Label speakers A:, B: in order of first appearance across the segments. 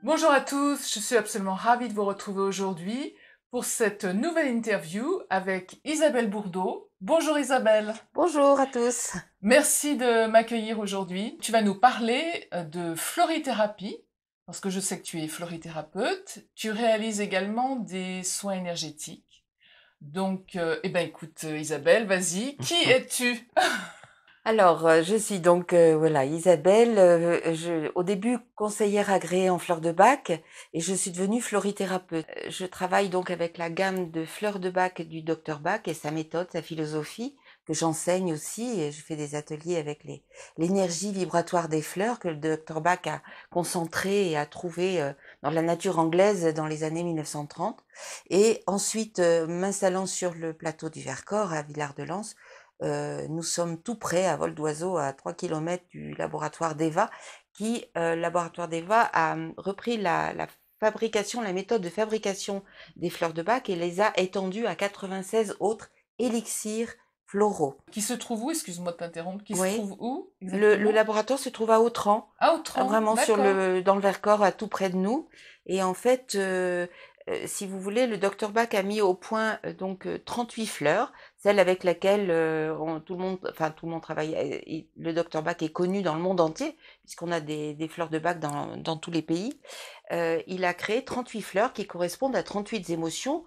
A: Bonjour à tous, je suis absolument ravie de vous retrouver aujourd'hui pour cette nouvelle interview avec Isabelle Bourdeau. Bonjour Isabelle.
B: Bonjour à tous.
A: Merci de m'accueillir aujourd'hui. Tu vas nous parler de florithérapie, parce que je sais que tu es florithérapeute. Tu réalises également des soins énergétiques. Donc, écoute Isabelle, vas-y, qui es-tu?
B: Alors, je suis donc voilà Isabelle. Au début conseillère agréée en fleurs de bac et je suis devenue florithérapeute. Je travaille donc avec la gamme de fleurs de bac du docteur Bach et sa méthode, sa philosophie que j'enseigne aussi. Et je fais des ateliers avec l'énergie vibratoire des fleurs que le docteur Bach a concentrée et a trouvée dans la nature anglaise dans les années 1930. Et ensuite, m'installant sur le plateau du Vercors à Villard-de-Lans. Nous sommes tout près, à vol d'oiseau, à 3 kilomètres du laboratoire d'Eva, laboratoire d'Eva a repris la fabrication, la méthode de fabrication des fleurs de bac et les a étendues à 96 autres élixirs floraux.
A: Qui se trouve où? Excuse-moi de t'interrompre. Qui se
B: Oui,
A: trouve où
B: le
A: exactement?
B: laboratoire se trouve à Autran,
A: À Autran,
B: vraiment
A: d'accord.
B: dans le Vercors, à tout près de nous. Et en fait, si vous voulez, le docteur Bach a mis au point 38 fleurs, celle avec laquelle tout le monde travaille. Le docteur Bach est connu dans le monde entier, puisqu'on a des fleurs de Bach dans tous les pays. Il a créé 38 fleurs qui correspondent à 38 émotions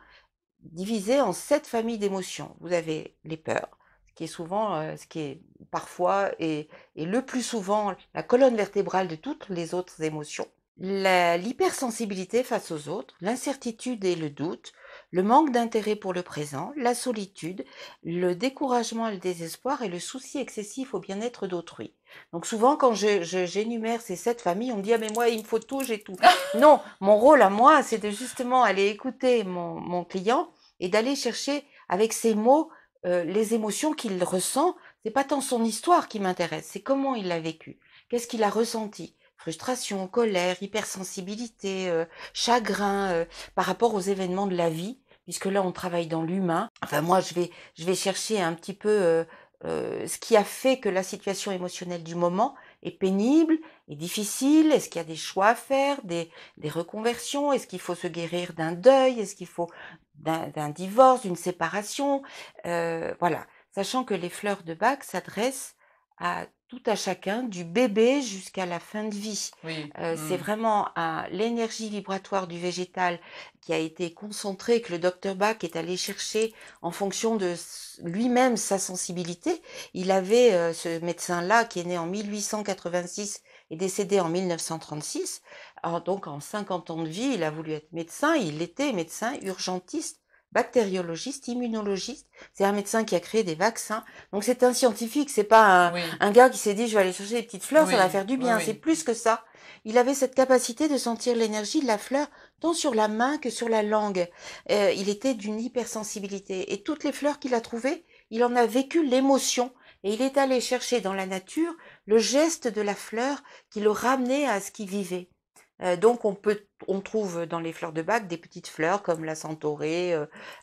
B: divisées en 7 familles d'émotions. Vous avez les peurs, ce qui est parfois et le plus souvent la colonne vertébrale de toutes les autres émotions. L'hypersensibilité face aux autres, l'incertitude et le doute, le manque d'intérêt pour le présent, la solitude, le découragement et le désespoir et le souci excessif au bien-être d'autrui. Donc souvent quand j'énumère ces 7 familles, on me dit ah mais moi il me faut tout, j'ai tout. Non, mon rôle à moi c'est de justement aller écouter mon client et d'aller chercher avec ses mots les émotions qu'il ressent. C'est pas tant son histoire qui m'intéresse, c'est comment il l'a vécu, qu'est-ce qu'il a ressenti. Frustration, colère, hypersensibilité, chagrin par rapport aux événements de la vie, puisque là on travaille dans l'humain. Enfin moi je vais chercher un petit peu ce qui a fait que la situation émotionnelle du moment est pénible, est difficile. Est-ce qu'il y a des choix à faire, des reconversions? Est-ce qu'il faut se guérir d'un deuil? Est-ce qu'il faut d'un divorce, d'une séparation? Voilà, sachant que les fleurs de Bach s'adressent à tout à chacun, du bébé jusqu'à la fin de vie.
A: Oui.
B: C'est vraiment l'énergie vibratoire du végétal qui a été concentrée, que le docteur Bach est allé chercher en fonction de lui-même sa sensibilité. Il avait ce médecin-là qui est né en 1886 et décédé en 1936. Alors donc en 50 ans de vie, il a voulu être médecin. Il était médecin urgentiste, bactériologiste, immunologiste. C'est un médecin qui a créé des vaccins. Donc c'est un scientifique, c'est pas
A: Oui,
B: un gars qui s'est dit je vais aller chercher des petites fleurs, ça va
A: oui,
B: faire du
A: oui,
B: bien. C'est
A: oui.
B: plus que ça. Il avait cette capacité de sentir l'énergie de la fleur tant sur la main que sur la langue. Il était d'une hypersensibilité. Et toutes les fleurs qu'il a trouvées, il en a vécu l'émotion. Et il est allé chercher dans la nature le geste de la fleur qui le ramenait à ce qu'il vivait. Donc on trouve dans les fleurs de bac des petites fleurs comme la centaurée,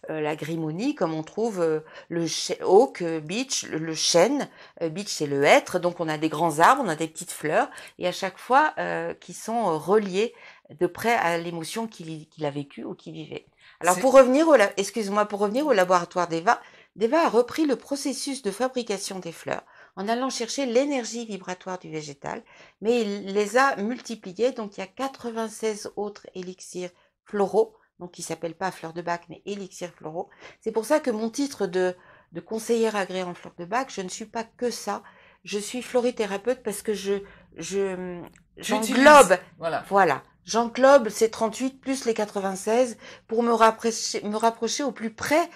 B: la grimonie, comme on trouve le oak, beech, le chêne. Beech c'est le hêtre, donc on a des grands arbres, on a des petites fleurs, et à chaque fois qui sont reliées de près à l'émotion qu'il a vécue ou qu'il vivait. Alors
A: C'est
B: pour revenir au laboratoire d'Eva, Deva a repris le processus de fabrication des fleurs en allant chercher l'énergie vibratoire du végétal, mais il les a multipliés, donc il y a 96 autres élixirs floraux, donc qui ne s'appellent pas fleurs de bac, mais élixirs floraux. C'est pour ça que mon titre de conseillère agréée en fleurs de bac, je ne suis pas que ça, je suis florithérapeute parce que je,
A: tu utilises,
B: j'englobe,
A: voilà.
B: voilà, j'englobe ces 38 plus les 96 pour me rapprocher au plus près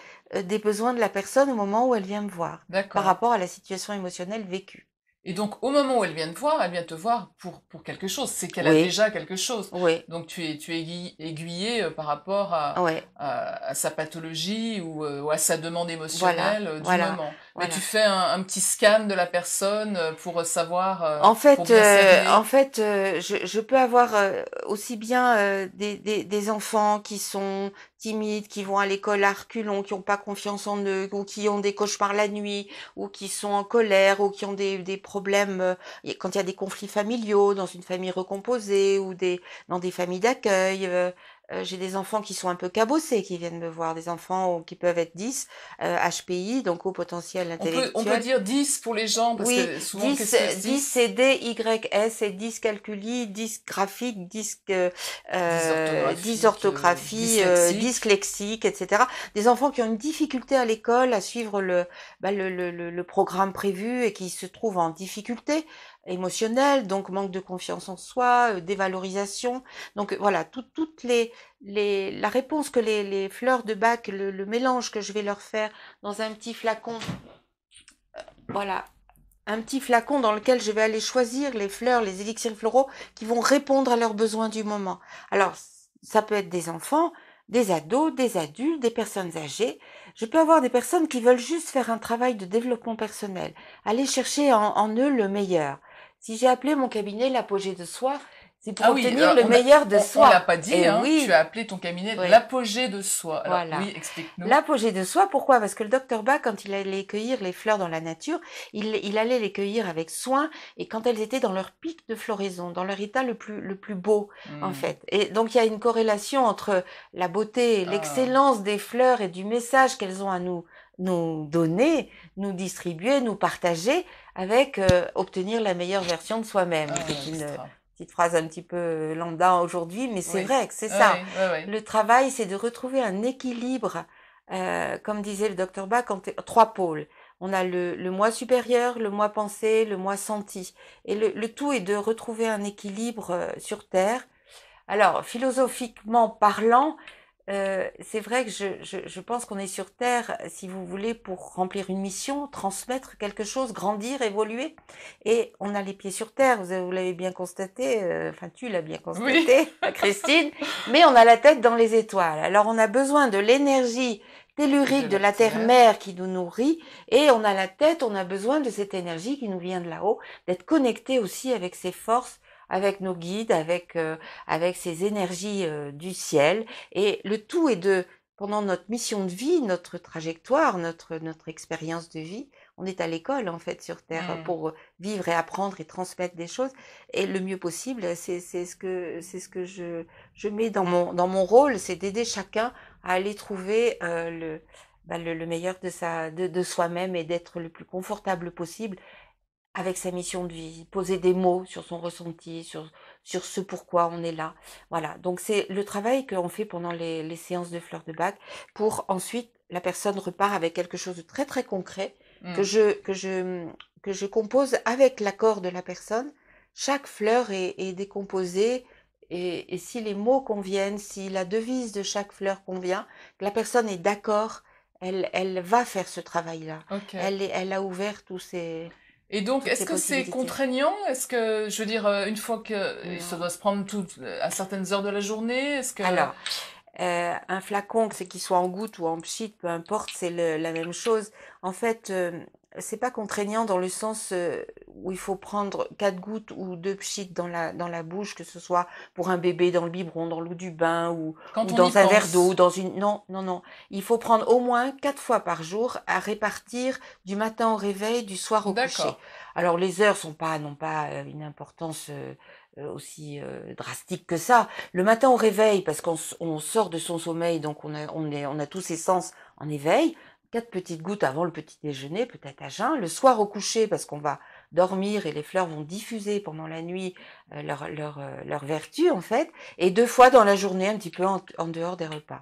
B: des besoins de la personne au moment où elle vient me voir, par
A: D'accord.
B: rapport à la situation émotionnelle vécue.
A: Et donc, au moment où elle vient te voir pour quelque chose. C'est qu'elle a
B: Oui,
A: déjà quelque chose.
B: oui,
A: Donc, tu es aiguillé par rapport
B: oui,
A: à sa pathologie ou à sa demande
B: voilà,
A: émotionnelle du
B: voilà,
A: moment. Mais tu
B: voilà.
A: fais un petit scan de la personne pour savoir, pour bien
B: En
A: cerner.
B: fait, je peux avoir aussi bien des enfants qui sont timides, qui vont à l'école à reculons, qui n'ont pas confiance en eux, ou qui ont des cauchemars la nuit, ou qui sont en colère, ou qui ont des problèmes, quand il y a des conflits familiaux, dans une famille recomposée, ou dans des familles d'accueil. J'ai des enfants qui sont un peu cabossés, qui viennent me voir, des enfants qui peuvent être 10, HPI, donc haut potentiel
A: On peut
B: intellectuel.
A: dire 10 pour les gens, parce
B: Oui,
A: que souvent, qu'est-ce que
B: 10 c'est DYS et dyscalculie, dysgraphie, dysorthographie,
A: dyslexique.
B: dyslexique, etc. Des enfants qui ont une difficulté à l'école à suivre le programme prévu et qui se trouvent en difficulté émotionnelle, donc manque de confiance en soi, dévalorisation. Donc voilà, toutes la réponse que les fleurs de bac, le mélange que je vais leur faire dans un petit flacon, voilà, un petit flacon dans lequel je vais aller choisir les fleurs, les élixirs floraux qui vont répondre à leurs besoins du moment. Alors, ça peut être des enfants, des ados, des adultes, des personnes âgées. Je peux avoir des personnes qui veulent juste faire un travail de développement personnel, aller chercher en eux le meilleur. Si j'ai appelé mon cabinet l'apogée de soi, c'est pour
A: Ah oui,
B: obtenir le meilleur de
A: on l'a
B: soi.
A: pas dit,
B: Et
A: hein, tu
B: oui,
A: as appelé ton cabinet
B: oui.
A: l'apogée de soi. Alors
B: Voilà.
A: oui, explique-nous.
B: L'apogée de soi, pourquoi? Parce que le docteur Bach, quand il allait cueillir les fleurs dans la nature, il allait les cueillir avec soin et quand elles étaient dans leur pic de floraison, dans leur état le plus beau, en fait. Et donc, il y a une corrélation entre la beauté, l'excellence des fleurs et du message qu'elles ont à nous donner, nous distribuer, nous partager, avec obtenir la meilleure version de soi-même. C'est une petite phrase un petit peu lambda aujourd'hui, mais c'est vrai que c'est ça. Le travail, c'est de retrouver un équilibre, comme disait le docteur Bach, trois pôles. On a le moi supérieur, le moi pensé, le moi senti. Et le tout est de retrouver un équilibre sur Terre. Alors, philosophiquement parlant, c'est vrai que je pense qu'on est sur Terre, si vous voulez, pour remplir une mission, transmettre quelque chose, grandir, évoluer. Et on a les pieds sur Terre, vous l'avez bien constaté, enfin tu l'as bien constaté, oui. Christine, mais on a la tête dans les étoiles. Alors on a besoin de l'énergie tellurique de la Terre-Mère qui nous nourrit, et on a la tête, on a besoin de cette énergie qui nous vient de là-haut, d'être connecté aussi avec ses forces, avec nos guides, avec ces énergies du ciel. Et le tout est pendant notre mission de vie, notre trajectoire, notre expérience de vie, on est à l'école en fait sur Terre pour vivre et apprendre et transmettre des choses. Et le mieux possible, c'est ce que je mets dans mon rôle, c'est d'aider chacun à aller trouver le meilleur de soi-même et d'être le plus confortable possible avec sa mission de vie, poser des mots sur son ressenti, sur ce pourquoi on est là. Voilà, donc c'est le travail qu'on fait pendant les séances de fleurs de bac pour ensuite la personne repart avec quelque chose de très très concret que je compose avec l'accord de la personne. Chaque fleur est décomposée et si les mots conviennent, si la devise de chaque fleur convient, que la personne est d'accord, elle va faire ce travail-là. Elle a ouvert tous ces...
A: Et donc, est-ce que c'est contraignant? Est-ce que, je veux dire, une fois que ça doit se prendre à certaines heures de la journée, est-ce que...
B: Alors, un flacon, c'est qu'il soit en gouttes ou en pchit, peu importe, c'est la même chose. En fait, c'est pas contraignant dans le sens où il faut prendre 4 gouttes ou 2 pchits dans la bouche, que ce soit pour un bébé dans le biberon, dans l'eau du bain ou dans un verre d'eau, dans une... Non. Il faut prendre au moins 4 fois par jour à répartir du matin au réveil, du soir au coucher. Alors, les heures n'ont pas une importance aussi drastique que ça. Le matin au réveil, parce qu'on sort de son sommeil, donc on a tous ses sens en éveil. 4 petites gouttes avant le petit déjeuner, peut-être à jeun. Le soir au coucher, parce qu'on va dormir et les fleurs vont diffuser pendant la nuit leur vertu, en fait. Et 2 fois dans la journée, un petit peu en dehors des repas.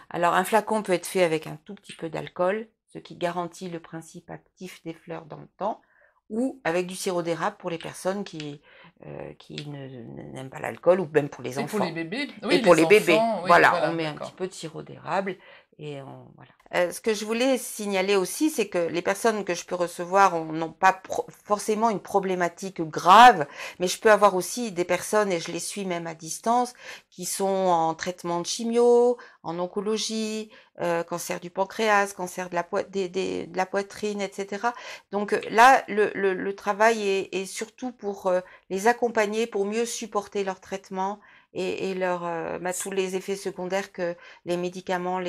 B: Alors, un flacon peut être fait avec un tout petit peu d'alcool, ce qui garantit le principe actif des fleurs dans le temps, ou avec du sirop d'érable pour les personnes qui n'aiment pas l'alcool, ou même pour les enfants.
A: Et pour les bébés.
B: Oui, et pour les bébés. Voilà, on met un petit peu de sirop d'érable. Et voilà. Ce que je voulais signaler aussi, c'est que les personnes que je peux recevoir n'ont pas forcément une problématique grave, mais je peux avoir aussi des personnes, et je les suis même à distance, qui sont en traitement de chimio, en oncologie, cancer du pancréas, cancer de la poitrine, etc. Donc là, le travail est surtout pour les accompagner, pour mieux supporter leur traitement et tous les effets secondaires que les médicaments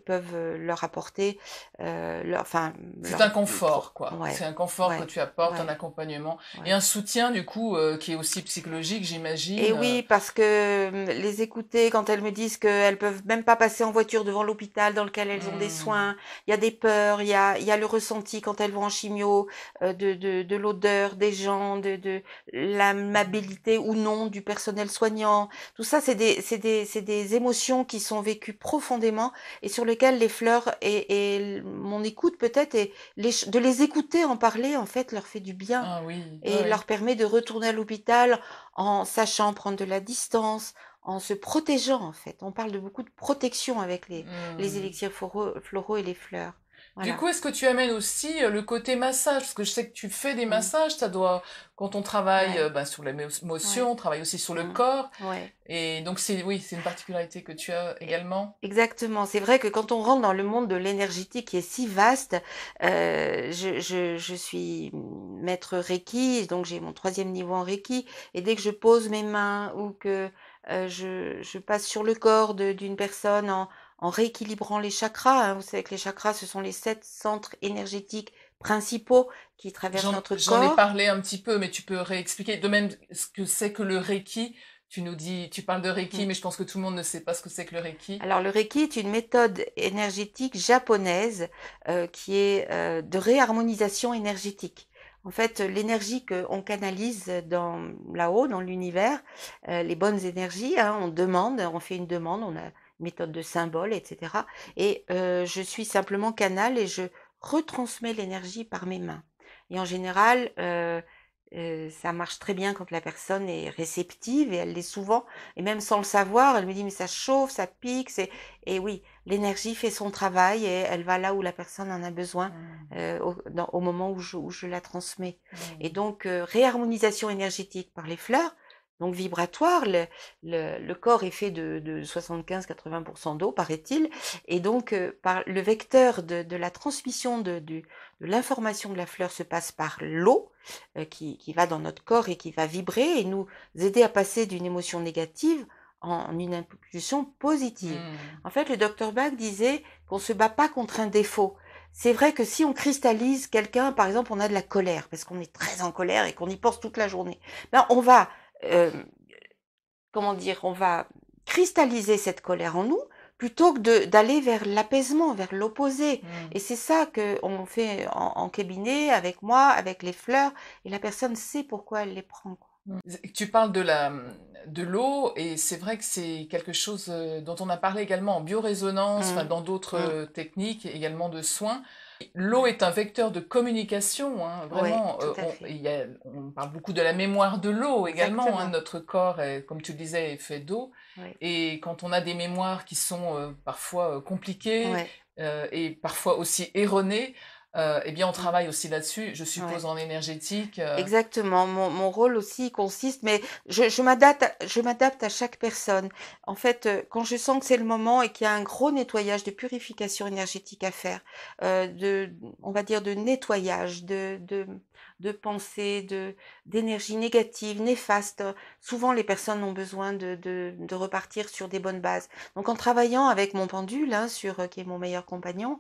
B: peuvent leur apporter, enfin,
A: C'est un confort,
B: pro
A: quoi. C'est
B: ouais,
A: un confort que
B: ouais,
A: tu apportes, un
B: ouais,
A: accompagnement et
B: ouais.
A: un soutien, du coup, qui est aussi psychologique,
B: Et
A: j'imagine.
B: oui, parce que, les écouter quand elles me disent qu'elles peuvent même pas passer en voiture devant l'hôpital dans lequel elles ont des
A: Mmh.
B: soins, il y a des peurs, il y a le ressenti quand elles vont en chimio, de l'odeur des gens, de l'amabilité ou non du personnel soignant. Tout ça, c'est des émotions qui sont vécues profondément et sur lesquelles les fleurs et mon écoute peut-être et de les écouter en parler, en fait, leur fait du bien
A: Ah oui, ouais,
B: et
A: ouais.
B: leur permet de retourner à l'hôpital en sachant prendre de la distance, en se protégeant en fait. On parle de beaucoup de protection avec les
A: Mmh.
B: élixirs floraux et les fleurs.
A: Du
B: Voilà.
A: coup, est-ce que tu amènes aussi le côté massage? Parce que je sais que tu fais des
B: Mmh.
A: massages, ça doit, quand on travaille
B: Ouais.
A: ben, sur les
B: Ouais.
A: émotions, on travaille aussi sur le
B: Mmh.
A: corps.
B: Ouais.
A: Et donc, oui, c'est une particularité que tu as
B: E
A: également.
B: Exactement. C'est vrai que quand on rentre dans le monde de l'énergétique qui est si vaste, je suis maître Reiki, donc j'ai mon troisième niveau en Reiki et dès que je pose mes mains ou que, je passe sur le corps d'une personne en rééquilibrant les chakras, hein. Vous savez que les chakras, ce sont les 7 centres énergétiques principaux qui traversent notre
A: J'en ai
B: corps.
A: parlé un petit peu, mais tu peux réexpliquer. De même, ce que c'est que le Reiki. Tu parles de Reiki,
B: Mmh.
A: mais je pense que tout le monde ne sait pas ce que c'est que le Reiki.
B: Alors le Reiki est une méthode énergétique japonaise, qui est, de réharmonisation énergétique. En fait, l'énergie qu'on canalise dans là-haut, dans l'univers, les bonnes énergies, hein, on fait une demande, on a une méthode de symbole et cetera et je suis simplement canal et je retransmets l'énergie par mes mains et en général, ça marche très bien quand la personne est réceptive et elle l'est souvent et même sans le savoir, elle me dit: «Mais ça chauffe, ça pique, c'est» et oui, l'énergie fait son travail et elle va là où la personne en a besoin,
A: Hmm,
B: au moment où je la transmets et
A: hmm.
B: donc réharmonisation énergétique par les fleurs, donc vibratoire, le corps est fait de 75-80 d'eau, paraît-il et donc par le vecteur de la transmission de l'information de la fleur se passe par l'eau, qui va dans notre corps et qui va vibrer et nous aider à passer d'une émotion négative en une impulsion positive.
A: Hmm.
B: En fait, le docteur Bach disait qu'on se bat pas contre un défaut. C'est vrai que si on cristallise quelqu'un, par exemple, on a de la colère, parce qu'on est très en colère et qu'on y pense toute la journée, ben on va, comment dire, on va cristalliser cette colère en nous plutôt que d'aller vers l'apaisement, vers l'opposé. Et
A: Hmm.
B: c'est ça que on fait en cabinet avec moi, avec les fleurs, et la personne sait pourquoi elle les prend, quoi.
A: Mm. Tu parles de l'eau et c'est vrai que c'est quelque chose dont on a parlé également en biorésonance, enfin
B: Mmh.
A: dans d'autres
B: Mmh.
A: techniques également de soins. L'eau
B: Ouais.
A: est un vecteur de communication, hein,
B: Ouais,
A: vraiment.
B: tout à fait.
A: On parle beaucoup de la mémoire de l'eau également, hein.
B: Exactement.
A: Notre corps, comme tu le disais, est fait d'eau.
B: Ouais.
A: Et quand on a des mémoires qui sont parfois compliquées
B: Ouais.
A: et parfois aussi erronées, eh bien on
B: Mmh.
A: travaille aussi là-dessus, je suppose
B: Ouais.
A: en énergétique.
B: Exactement. Mon rôle aussi consiste, mais je m'adapte à chaque personne. En fait, quand je sens que c'est le moment et qu'il y a un gros nettoyage de purification énergétique à faire, on va dire de nettoyage de pensées, d'énergie négative, néfaste. Souvent, les personnes ont besoin de repartir sur des bonnes bases. Donc, en travaillant avec mon pendule, hein, qui est mon meilleur compagnon,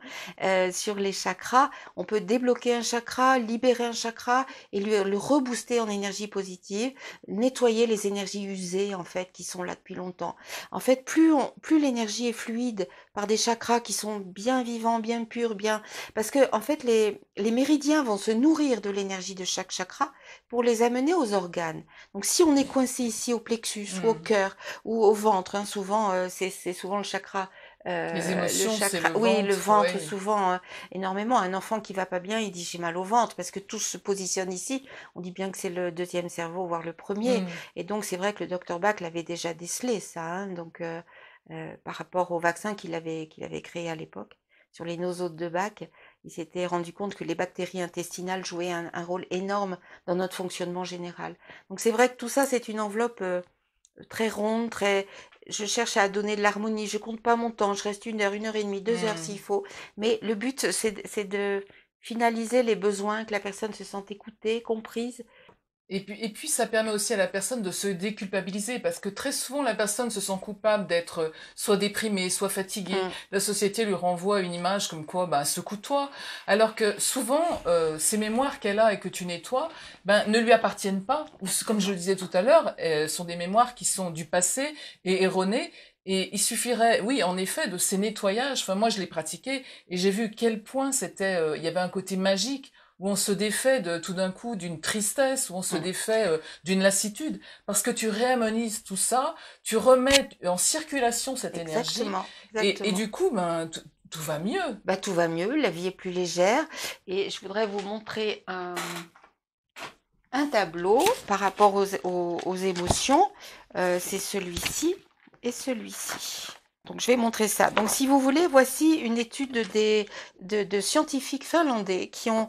B: sur les chakras, on peut débloquer un chakra, libérer un chakra et le rebooster en énergie positive, nettoyer les énergies usées en fait qui sont là depuis longtemps. En fait, plus l'énergie est fluide par des chakras qui sont bien vivants, bien purs, bien parce que en fait les méridiens vont se nourrir de l'énergie de chaque chakra pour les amener aux organes. Donc si on est coincé ici au plexus ou au
A: Hmm.
B: cœur ou au ventre, hein, souvent c'est souvent
A: Les
B: le
A: émotions, c'est
B: chakra
A: le
B: oui, le
A: ventre,
B: ventre
A: oui.
B: souvent, énormément. Un enfant qui va pas bien, il dit: «J'ai mal au ventre» parce que tout se positionne ici. On dit bien que c'est le deuxième cerveau, voire le premier.
A: Hmm.
B: Et donc c'est vrai que le docteur Bach l'avait déjà décelé ça, hein, donc par rapport au vaccin qu'il avait créé à l'époque sur les nosotes de Bach, il s'était rendu compte que les bactéries intestinales jouaient un rôle énorme dans notre fonctionnement général. Donc c'est vrai que tout ça, c'est une enveloppe, très ronde, très je cherche à donner de l'harmonie, je compte pas mon temps, je reste 1 heure et demie, 2 heures s'il
A: Hmm.
B: faut, mais le but c'est de finaliser les besoins, que la personne se sente écoutée, comprise
A: Et puis, ça permet aussi à la personne de se déculpabiliser parce que très souvent, la personne se sent coupable d'être soit déprimée, soit fatiguée.
B: Mm.
A: La société lui renvoie une image comme quoi, ben, secoue-toi. Alors que souvent, ces mémoires qu'elle a et que tu nettoies, ben, ne lui appartiennent pas. Ou, comme je le disais tout à l'heure, sont des mémoires qui sont du passé et erronées. Et il suffirait, oui, en effet, de ces nettoyages. Enfin, moi, je l'ai pratiqué et j'ai vu quel point c'était, il y avait un côté magique où on se défait tout d'un coup d'une tristesse, où on se
B: Mm.
A: défait d'une lassitude, parce que tu réharmonises tout ça, tu remets en circulation cette énergie,
B: Exactement,
A: et
B: exactement.
A: du coup, ben, tout va mieux.
B: Bah, tout va mieux, la vie est plus légère. Et je voudrais vous montrer un tableau par rapport aux émotions. C'est celui-ci et celui-ci. Donc, je vais montrer ça. Donc, si vous voulez, voici une étude de scientifiques finlandais qui ont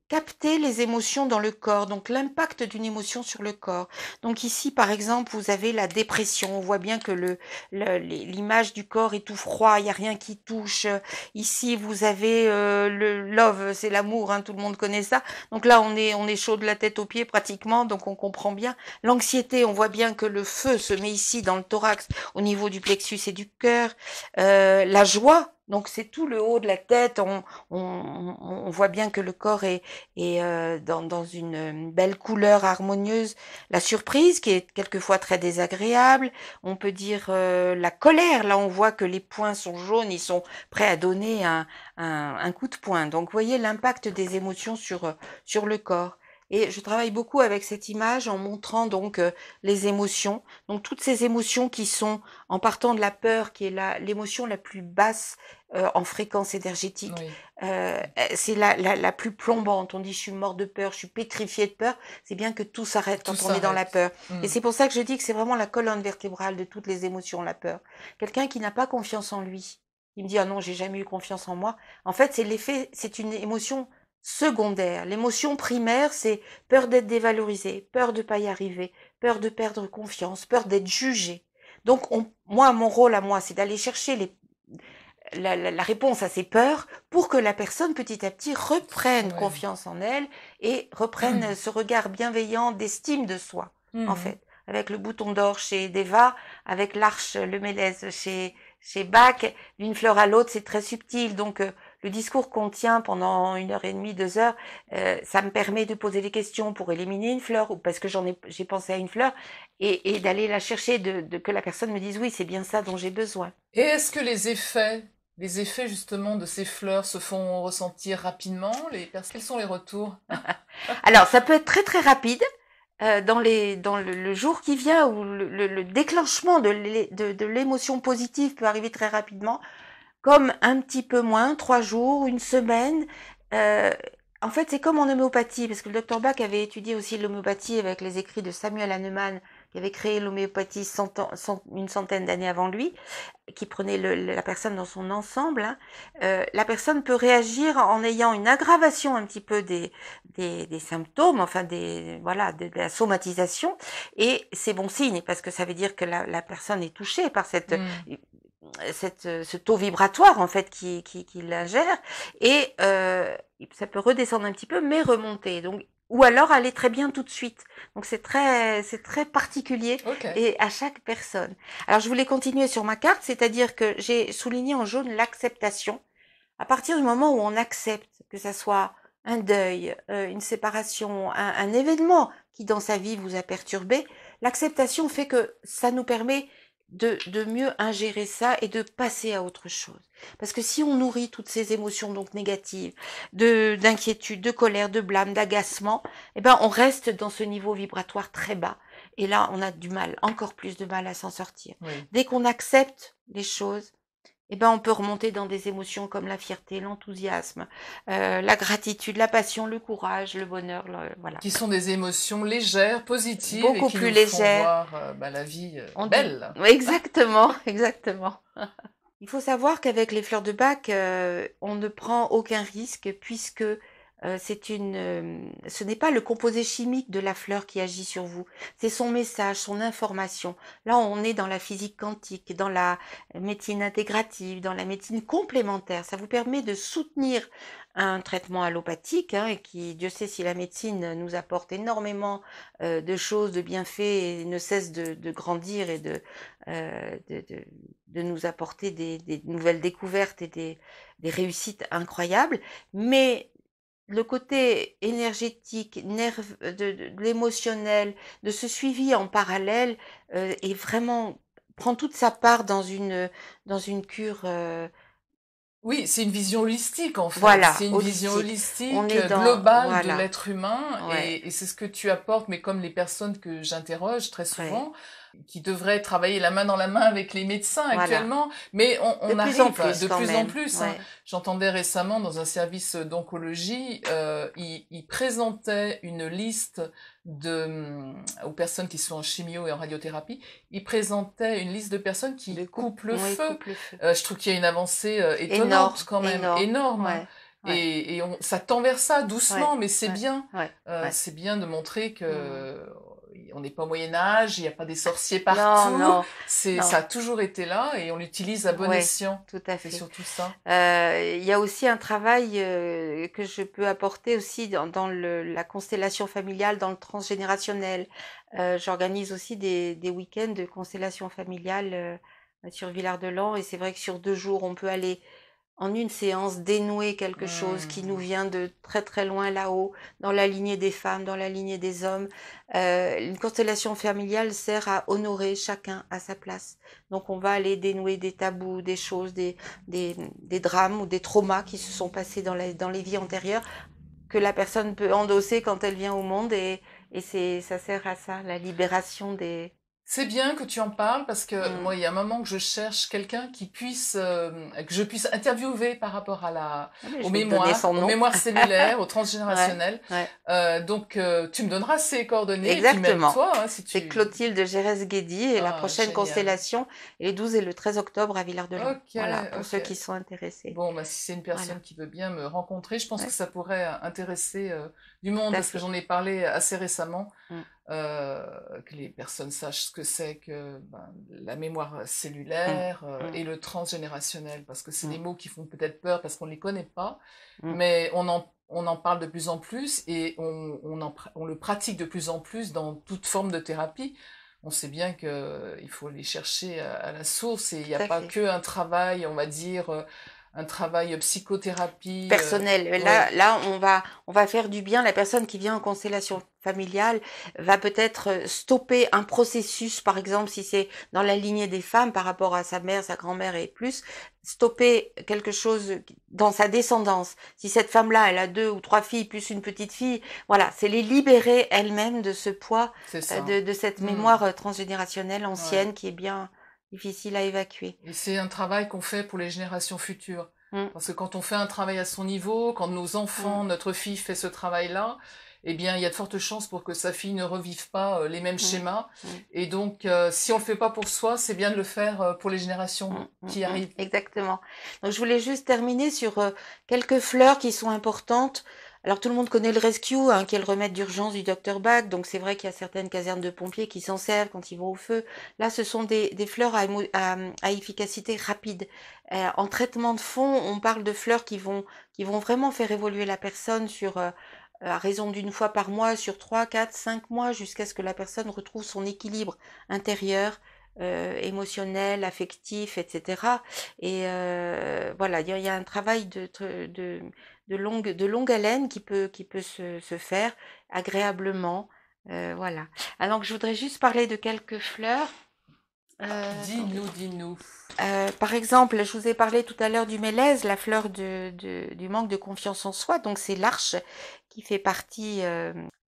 B: capté les émotions dans le corps, donc l'impact d'une émotion sur le corps. Donc ici, par exemple, vous avez la dépression. On voit bien que l'image du corps est tout froid, il n'y a rien qui touche. Ici, vous avez le love, c'est l'amour, hein, tout le monde connaît ça. Donc là, on est chaud de la tête aux pieds pratiquement, donc on comprend bien. L'anxiété, on voit bien que le feu se met ici dans le thorax, au niveau du plexus et du cœur. La joie, donc c'est tout le haut de la tête. On voit bien que le corps est dans une belle couleur harmonieuse. La surprise, qui est quelquefois très désagréable. On peut dire la colère. Là, on voit que les poings sont jaunes, ils sont prêts à donner un coup de poing. Donc, vous voyez l'impact des émotions sur le corps. Et je travaille beaucoup avec cette image en montrant donc les émotions. Donc toutes ces émotions qui sont, en partant de la peur, qui est l'émotion la plus basse en fréquence énergétique,
A: Oui,
B: c'est la plus plombante. On dit je suis mort de peur, je suis pétrifié de peur. C'est bien que tout s'arrête
A: tout
B: quand on est dans la
A: s'arrête.
B: peur. Et
A: Mm.
B: c'est pour ça que je dis que c'est vraiment la colonne vertébrale de toutes les émotions, la peur. Quelqu'un qui n'a pas confiance en lui, qui me dit ah non, j'ai jamais eu confiance en moi. En fait, c'est une émotion secondaire. L'émotion primaire, c'est peur d'être dévalorisé, peur de pas y arriver, peur de perdre confiance, peur d'être jugé. Donc, moi, mon rôle à moi, c'est d'aller chercher la réponse à ces peurs pour que la personne, petit à petit, reprenne
A: Ouais.
B: confiance en elle et reprenne ce regard bienveillant d'estime de soi, en
A: Mhm.
B: fait. Avec le bouton d'or chez Deva, avec l'arche, le mélèze chez Bach, d'une fleur à l'autre, c'est très subtil. Donc, le discours qu'on tient pendant 1 heure et demie, 2 heures, ça me permet de poser des questions pour éliminer une fleur, ou parce que j'ai pensé à une fleur, et d'aller la chercher, que la personne me dise oui, c'est bien ça dont j'ai besoin.
A: Et est-ce que les effets justement de ces fleurs se font ressentir rapidement? Quels sont les retours?
B: Alors, ça peut être très très rapide dans le jour qui vient où le déclenchement de l'émotion positive peut arriver très rapidement, comme un petit peu moins, 3 jours, une semaine. Euh, En fait, c'est comme en homéopathie, parce que le docteur Bach avait étudié aussi l'homéopathie avec les écrits de Samuel Hahnemann, qui avait créé l'homéopathie une centaine d'années avant lui, qui prenait la personne dans son ensemble. Hein. La personne peut réagir en ayant une aggravation un petit peu des symptômes, enfin voilà, de la somatisation, et c'est bon signe, parce que ça veut dire que la personne est touchée par
A: Mm.
B: ce taux vibratoire en fait qui l'ingère, et ça peut redescendre un petit peu mais remonter, donc ou alors aller très bien tout de suite. Donc c'est très particulier
A: Ok.
B: et à chaque personne. Alors je voulais continuer sur ma carte, c'est-à-dire que j'ai souligné en jaune l'acceptation. À partir du moment où on accepte que ça soit un deuil, une séparation, un événement qui dans sa vie vous a perturbé, l'acceptation fait que ça nous permet de mieux ingérer ça et de passer à autre chose. Parce que si on nourrit toutes ces émotions donc négatives, d'inquiétude, de colère, de blâme, d'agacement, eh ben on reste dans ce niveau vibratoire très bas. Et là, on a du mal, encore plus de mal à s'en sortir.
A: Oui.
B: Dès qu'on accepte les choses, eh ben, on peut remonter dans des émotions comme la fierté, l'enthousiasme, la gratitude, la passion, le courage, le bonheur, voilà.
A: Qui sont des émotions légères, positives et
B: Beaucoup
A: qui
B: plus
A: nous font
B: légère.
A: voir bah, la vie
B: On dit
A: belle.
B: exactement, exactement. Il faut savoir qu'avec les fleurs de Bac, on ne prend aucun risque puisque ce n'est pas le composé chimique de la fleur qui agit sur vous, c'est son message, son information. Là, on est dans la physique quantique, dans la médecine intégrative, dans la médecine complémentaire. Ça vous permet de soutenir un traitement allopathique, hein, et qui, Dieu sait si la médecine nous apporte énormément de choses, de bienfaits, et ne cesse de grandir et de nous apporter des nouvelles découvertes et des réussites incroyables. Mais le côté énergétique, de l'émotionnel, de ce suivi en parallèle, est vraiment prend toute sa part dans une cure,
A: Oui, c'est une vision holistique en fait.
B: voilà,
A: C'est une vision
B: holistique. On
A: holistique,
B: est dans
A: globale de
B: voilà,
A: l'être humain
B: ouais,
A: et c'est ce que tu apportes, mais comme les personnes que j'interroge très
B: ouais,
A: souvent, qui devraient travailler la main dans la main avec les médecins
B: voilà.
A: actuellement, mais
B: De
A: on
B: plus en
A: arrive
B: plus
A: de
B: quand
A: plus en
B: même,
A: plus, hein.
B: ouais.
A: J'entendais récemment dans un service d'oncologie, ils présentaient une liste aux personnes qui sont en chimio et en radiothérapie, ils présentaient une liste de personnes qui
B: De coupe,
A: coupent le
B: ouais,
A: feu.
B: coupe le feu.
A: Je trouve qu'il y a une avancée étonnante
B: Énorme,
A: quand même,
B: énorme,
A: énorme, hein.
B: ouais, ouais,
A: Ça tend vers ça
B: ouais,
A: doucement, mais
B: ouais, ouais, ouais.
A: c'est bien de montrer
B: Mmh.
A: que on n'est pas au Moyen Âge, il n'y a pas des sorciers
B: Non,
A: partout.
B: non,
A: Ça
B: non,
A: a toujours été là et on l'utilise à bon
B: ouais,
A: escient.
B: tout à
A: C'est
B: fait.
A: surtout ça.
B: Il y a aussi un travail, que je peux apporter aussi dans la constellation familiale, dans le transgénérationnel. J'organise aussi des week-ends de constellation familiale, sur Villard-de-Lans, et c'est vrai que sur 2 jours, on peut aller en une séance dénouer quelque chose qui nous
A: Hmm.
B: vient de très très loin là-haut, dans la lignée des femmes, dans la lignée des hommes. Une constellation familiale sert à honorer chacun à sa place. Donc on va aller dénouer des tabous, des choses, des drames ou des traumas qui se sont passés dans les vies antérieures, que la personne peut endosser quand elle vient au monde, et ça sert à ça, la libération des...
A: C'est bien que tu en parles parce que
B: Mm.
A: moi, il y a un moment que je cherche quelqu'un qui puisse, que je puisse interviewer par rapport à
B: Ah, mais je vais te donner son
A: aux
B: nom.
A: mémoires cellulaires, au
B: Ouais,
A: transgénérationnel.
B: ouais.
A: Donc, tu me donneras ses coordonnées et puis même
B: Exactement.
A: toi, hein, si
B: C'est
A: tu...
B: Clotilde Gérès-Guédy, et la
A: Ah,
B: prochaine
A: génial.
B: constellation est le 12 et le 13 octobre à Villard-de-Lans.
A: Ok,
B: Voilà, pour ceux qui
A: ok.
B: sont intéressés.
A: Bon, bah, si c'est une
B: Voilà,
A: personne qui veut bien me rencontrer, je pense que
B: ouais,
A: ça pourrait intéresser du
B: tout
A: monde
B: à
A: parce que
B: fait.
A: j'en ai parlé assez récemment,
B: Mm,
A: que les personnes sachent ce que c'est que ben, la mémoire
B: mm,
A: cellulaire
B: mm,
A: et le transgénérationnel, parce que c'est des
B: mm,
A: mots qui font peut-être peur parce qu'on ne les connaît pas,
B: mm.
A: mais on en parle de plus en plus et on le pratique de plus en plus dans toute forme de thérapie. On sait bien que il faut aller chercher à la source et il n'y a
B: Tout à
A: pas
B: fait.
A: que un travail, on va dire, un travail psychothérapie.
B: Personnel.
A: Oui,
B: Là, on va faire du bien. La personne qui vient en constellation familiale va peut-être stopper un processus, par exemple, si c'est dans la lignée des femmes par rapport à sa mère, sa grand-mère et plus, stopper quelque chose dans sa descendance. Si cette femme-là, elle a 2 ou 3 filles plus une petite fille, voilà, c'est les libérer elle-même de ce poids,
A: c'est ça.
B: de cette
A: Hmm,
B: mémoire transgénérationnelle
A: ouais.
B: ancienne qui est bien difficile à évacuer.
A: Et c'est un travail qu'on fait pour les générations futures.
B: Mm,
A: Parce que quand on fait un travail à son niveau, quand nos
B: mm,
A: enfants, notre fille fait ce travail-là, eh bien, il y a de fortes chances pour que sa fille ne revive pas les mêmes
B: mm,
A: schémas.
B: mm.
A: Et donc, si on le fait pas pour soi, c'est bien de le faire pour les générations qui arrivent.
B: Exactement. Donc, je voulais juste terminer sur quelques fleurs qui sont importantes. Alors, tout le monde connaît le Rescue, hein, qui est le remède d'urgence du docteur Bach. Donc, c'est vrai qu'il y a certaines casernes de pompiers qui s'en servent quand ils vont au feu. Là, ce sont des fleurs à efficacité rapide. En traitement de fond, on parle de fleurs qui vont vraiment faire évoluer la personne sur, à raison d'une fois par mois, sur 3, 4, 5 mois, jusqu'à ce que la personne retrouve son équilibre intérieur, émotionnel, affectif, etc. Et voilà, il y a un travail de longue haleine qui peut se faire agréablement. Voilà. Alors, je voudrais juste parler de quelques fleurs. Attendez.
A: Dis-nous, dis-nous.
B: Par exemple, je vous ai parlé tout à l'heure du mélèze, la fleur du manque de confiance en soi. Donc, c'est l'arche qui fait partie,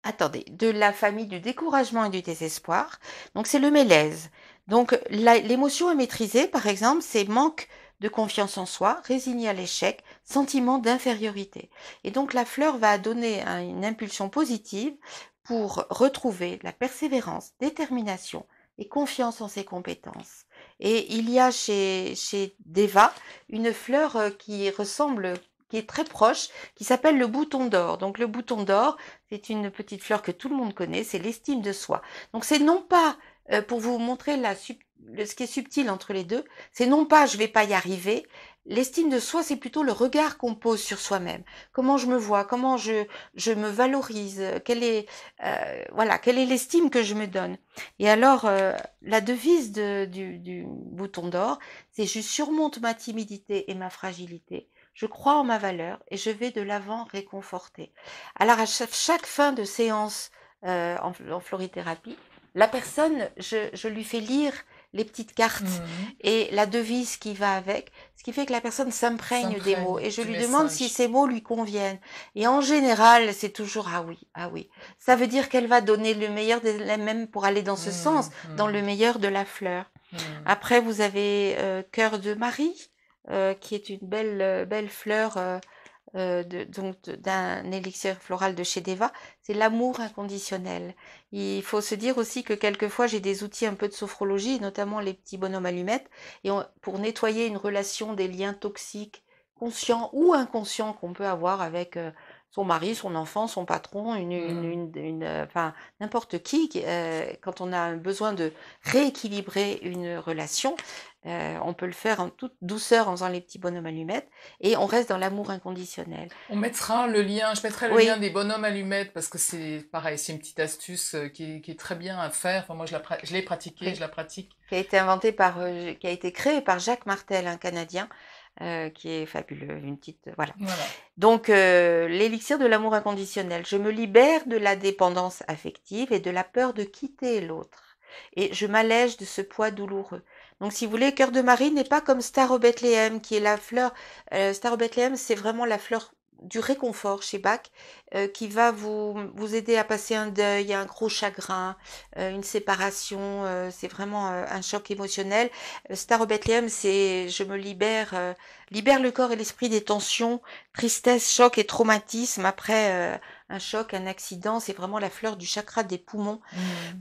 B: attendez, de la famille du découragement et du désespoir. Donc, c'est le mélèze. Donc, l'émotion à maîtriser, par exemple, c'est manque de confiance en soi, résigné à l'échec, sentiment d'infériorité. Et donc, la fleur va donner une impulsion positive pour retrouver la persévérance, détermination et confiance en ses compétences. Et il y a chez Deva une fleur qui ressemble qui est très proche, qui s'appelle le bouton d'or. Donc le bouton d'or, c'est une petite fleur que tout le monde connaît, c'est l'estime de soi. Donc c'est non pas, pour vous montrer ce qui est subtil entre les deux, c'est non pas je vais pas y arriver. L'estime de soi, c'est plutôt le regard qu'on pose sur soi-même. Comment je me vois, comment je me valorise, quelle est l'estime que je me donne. Et alors, la devise du bouton d'or, c'est je surmonte ma timidité et ma fragilité. Je crois en ma valeur et je vais de l'avant réconforter. Alors, à chaque fin de séance en florithérapie, la personne, je lui fais lire les petites cartes et la devise qui va avec, ce qui fait que la personne s'imprègne des mots et je lui demande si ces mots lui conviennent. Et en général, c'est toujours ah oui. Ça veut dire qu'elle va donner le meilleur d'elle-même pour aller dans ce sens, dans le meilleur de la fleur. Après, vous avez Cœur de Marie, qui est une belle fleur d'un élixir floral de chez Deva, c'est l'amour inconditionnel. Il faut se dire aussi que quelquefois j'ai des outils un peu de sophrologie, notamment les petits bonhommes allumettes, et pour nettoyer une relation, des liens toxiques, conscients ou inconscients qu'on peut avoir avec son mari, son enfant, son patron, enfin n'importe qui, quand on a besoin de rééquilibrer une relation, on peut le faire en toute douceur en faisant les petits bonhommes allumettes et on reste dans l'amour inconditionnel.
A: On mettra le lien, je mettrai le lien des bonhommes allumettes parce que c'est pareil, c'est une petite astuce qui est très bien à faire. Enfin, moi, je l'ai pratiquée, je la pratique.
B: Qui a été inventée qui a été créée par Jacques Martel, un Canadien, qui est fabuleux, une petite, voilà. Donc, l'élixir de l'amour inconditionnel. Je me libère de la dépendance affective et de la peur de quitter l'autre. Et je m'allège de ce poids douloureux. Donc, si vous voulez, Cœur de Marie n'est pas comme Star au Bethléem, qui est la fleur. Star au Bethléem, c'est vraiment la fleur du réconfort chez Bach, qui va vous aider à passer un deuil, un gros chagrin, une séparation, c'est vraiment un choc émotionnel. Star au Bethléem, c'est je me libère le corps et l'esprit des tensions, tristesse, choc et traumatisme après un choc, un accident. C'est vraiment la fleur du chakra des poumons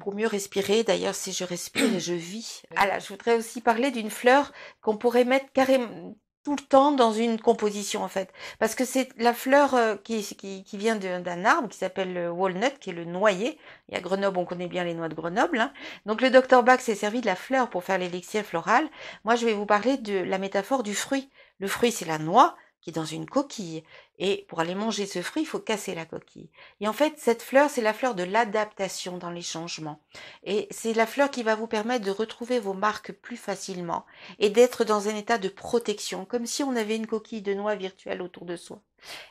B: pour mieux respirer. D'ailleurs, si je respire et je vis. Alors, je voudrais aussi parler d'une fleur qu'on pourrait mettre carrément tout le temps dans une composition en fait, parce que c'est la fleur qui vient d'un arbre qui s'appelle le walnut, qui est le noyer. Et à Grenoble, on connaît bien les noix de Grenoble, hein. Donc le docteur Bach s'est servi de la fleur pour faire l'élixir floral. Moi, je vais vous parler de la métaphore du fruit. Le fruit, c'est la noix qui est dans une coquille. Et pour aller manger ce fruit, il faut casser la coquille. Et en fait, cette fleur, c'est la fleur de l'adaptation dans les changements. Et c'est la fleur qui va vous permettre de retrouver vos marques plus facilement et d'être dans un état de protection, comme si on avait une coquille de noix virtuelle autour de soi.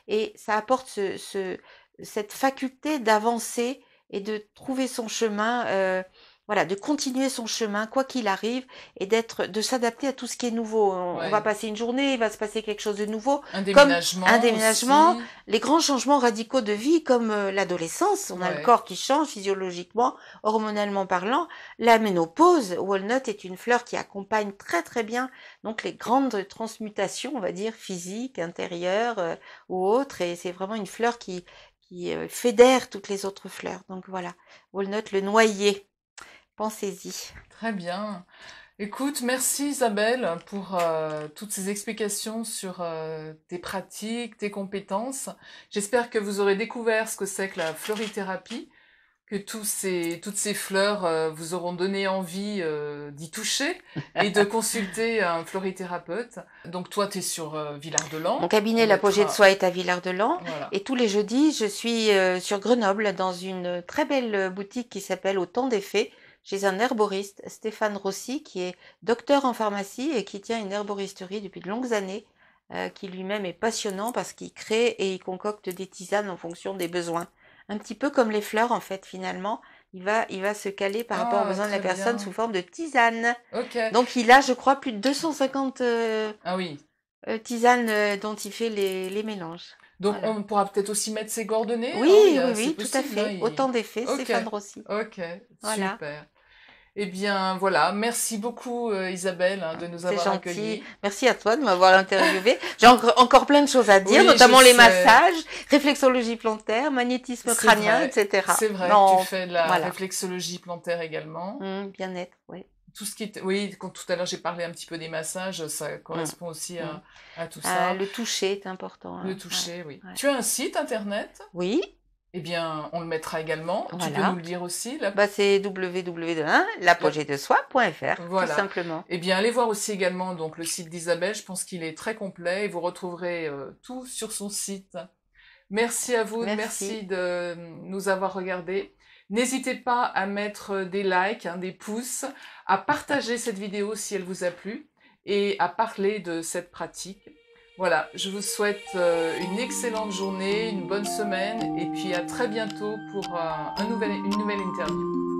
B: Et ça apporte cette faculté d'avancer et de trouver son chemin, voilà, de continuer son chemin, quoi qu'il arrive, et de s'adapter à tout ce qui est nouveau. On va passer une journée, il va se passer quelque chose de nouveau.
A: Un déménagement.
B: Les grands changements radicaux de vie, comme l'adolescence, on a le corps qui change physiologiquement, hormonalement parlant. La ménopause, Walnut est une fleur qui accompagne très très bien donc les grandes transmutations, on va dire, physiques, intérieures ou autres, et c'est vraiment une fleur qui fédère toutes les autres fleurs. Donc voilà, Walnut, le noyer. Pensez-y.
A: Très bien. Écoute, merci Isabelle pour toutes ces explications sur tes pratiques, tes compétences. J'espère que vous aurez découvert ce que c'est que la florithérapie, que toutes ces fleurs vous auront donné envie d'y toucher et de consulter un florithérapeute. Donc toi, tu es sur Villard-de-Lans.
B: Mon cabinet L'Apogée de Soi est à Villard-de-Lans. Voilà. Et tous les jeudis, je suis sur Grenoble dans une très belle boutique qui s'appelle Au Temps des Fées, chez un herboriste, Stéphane Rossi, qui est docteur en pharmacie et qui tient une herboristerie depuis de longues années, qui lui-même est passionnant parce qu'il crée et il concocte des tisanes en fonction des besoins. Un petit peu comme les fleurs, en fait, finalement. Il va se caler par rapport aux besoins de la personne sous forme de tisane. Donc, il a, je crois, plus de 250 tisanes dont il fait les mélanges.
A: Donc, on pourra peut-être aussi mettre ses coordonnées.
B: Oui, tout à fait.
A: Hein,
B: Au Temps des Fées, Stéphane Rossi.
A: Ok, voilà. Super. Eh bien, voilà, merci beaucoup Isabelle de nous avoir accueillis.
B: Merci à toi de m'avoir interviewée. J'ai encore plein de choses à dire, notamment les massages, réflexologie plantaire, magnétisme crânien, etc.
A: C'est vrai, tu fais de la réflexologie plantaire également.
B: Bien-être, oui.
A: tout ce qui est... Oui, quand tout à l'heure j'ai parlé un petit peu des massages, ça
B: Mm,
A: correspond aussi
B: mm.
A: à tout ça.
B: Le toucher est important.
A: Le
B: Hein.
A: toucher, oui.
B: Ouais.
A: Tu as un site internet?
B: Oui,
A: Eh bien, on le mettra également. Tu peux
B: voilà.
A: nous le dire aussi,
B: C'est www.lapogéedesoi.fr, tout
A: Voilà.
B: simplement.
A: Eh bien, allez voir aussi également donc, le site d'Isabelle. Je pense qu'il est très complet et vous retrouverez tout sur son site. Merci à vous, merci de nous avoir regardés. N'hésitez pas à mettre des likes, des pouces, à partager cette vidéo si elle vous a plu et à parler de cette pratique. Voilà, je vous souhaite une excellente journée, une bonne semaine et puis à très bientôt pour une nouvelle interview.